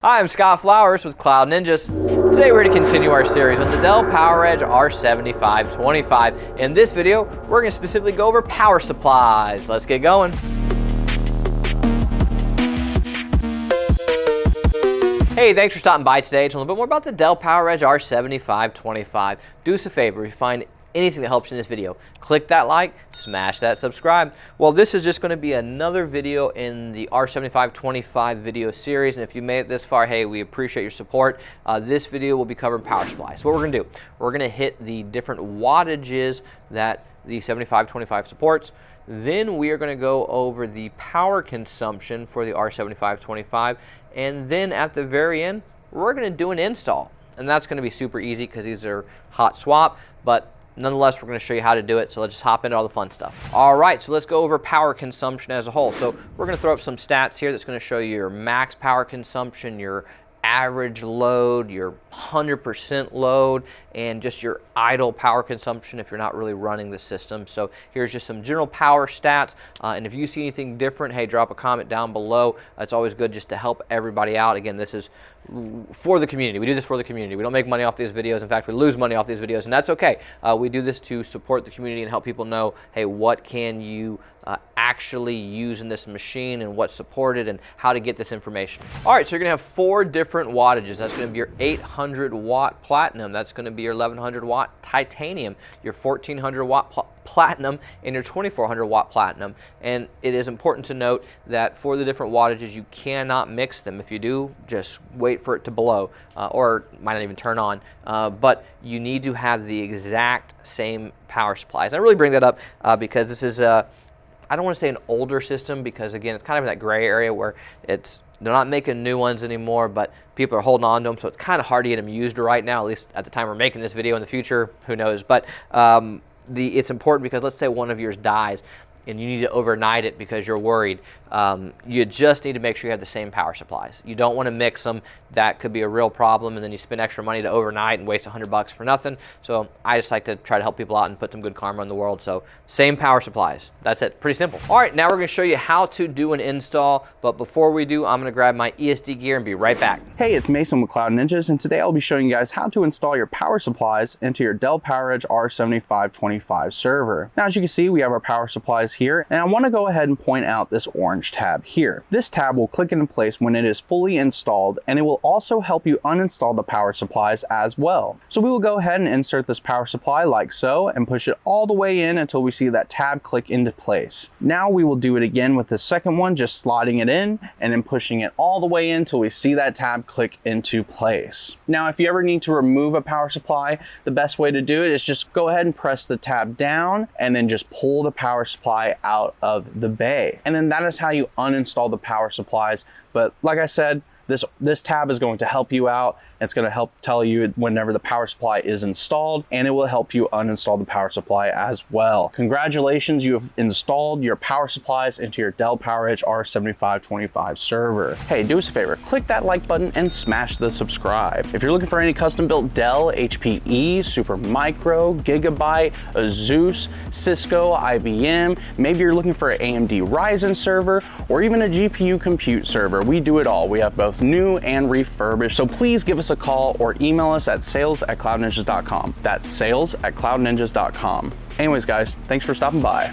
Hi, I'm Scott Flowers with Cloud Ninjas. Today we're going to continue our series on the Dell PowerEdge R7525. In this video, we're going to specifically go over power supplies. Let's get going. Hey, thanks for stopping by today to learn a little bit more about the Dell PowerEdge R7525. Do us a favor, if you find anything that helps in this video, click that like, smash that subscribe. Well, this is just going to be another video in the R7525 video series, and if you made it this far, hey, we appreciate your support. This video will be covering power supply. So what we're going to do, we're going to hit the different wattages that the 7525 supports. Then we are going to go over the power consumption for the R7525, and then at the very end, we're going to do an install. And that's going to be super easy because these are hot swap, but nonetheless, we're going to show you how to do it, so let's just hop into all the fun stuff. All right, so let's go over power consumption as a whole. So we're going to throw up some stats here that's going to show you your max power consumption, your average load, your 100% load, and just your idle power consumption if you're not really running the system. So here's just some general power stats, and if you see anything different, hey, drop a comment down below. It's always good just to help everybody out. Again, this is for the community. We do this for the community. We don't make money off these videos. In fact, we lose money off these videos, and that's okay. We do this to support the community and help people know, hey, what can you actually use in this machine and what's supported and how to get this information. All right, so you're gonna have 4 different wattages. That's gonna be your 800 watt platinum. That's gonna be your 1100 watt titanium, your 1400 watt platinum, and your 2400 watt platinum. And it is important to note that for the different wattages, you cannot mix them. If you do, just wait for it to blow, or it might not even turn on. But you need to have the exact same power supplies. I really bring that up because this is I don't want to say an older system because, again, it's kind of in that gray area where they're not making new ones anymore, but people are holding on to them, so it's kind of hard to get them used right now, at least at the time we're making this video. In the future, who knows? But it's important because let's say one of yours dies and you need to overnight it because you're worried. You just need to make sure you have the same power supplies. You don't want to mix them. That could be a real problem, and then you spend extra money to overnight and waste $100 for nothing. So I just like to try to help people out and put some good karma in the world. So same power supplies. That's it. Pretty simple. All right, now we're going to show you how to do an install. But before we do, I'm going to grab my ESD gear and be right back. Hey, it's Mason with Cloud Ninjas, and today I'll be showing you guys how to install your power supplies into your Dell PowerEdge R7525 server. Now, as you can see, we have our power supplies here, and I want to go ahead and point out this orange tab here. This tab will click into place when it is fully installed, and it will also help you uninstall the power supplies as well. So we will go ahead and insert this power supply like so and push it all the way in until we see that tab click into place. Now we will do it again with the second one, just sliding it in and then pushing it all the way in until we see that tab click into place. Now, if you ever need to remove a power supply, the best way to do it is just go ahead and press the tab down and then just pull the power supply out of the bay. And then that is how you uninstall the power supplies. But like I said, this tab is going to help you out. It's going to help tell you whenever the power supply is installed, and it will help you uninstall the power supply as well. Congratulations, you have installed your power supplies into your Dell PowerEdge R7525 server. Hey, do us a favor, click that like button and smash the subscribe. If you're looking for any custom built Dell, HPE, Supermicro, Gigabyte, Asus, Cisco, IBM, maybe you're looking for an AMD Ryzen server, or even a GPU compute server, we do it all. We have both new and refurbished, so please give us a call or email us at sales@cloudninjas.com. That's sales@cloudninjas.com. Anyways, guys, thanks for stopping by.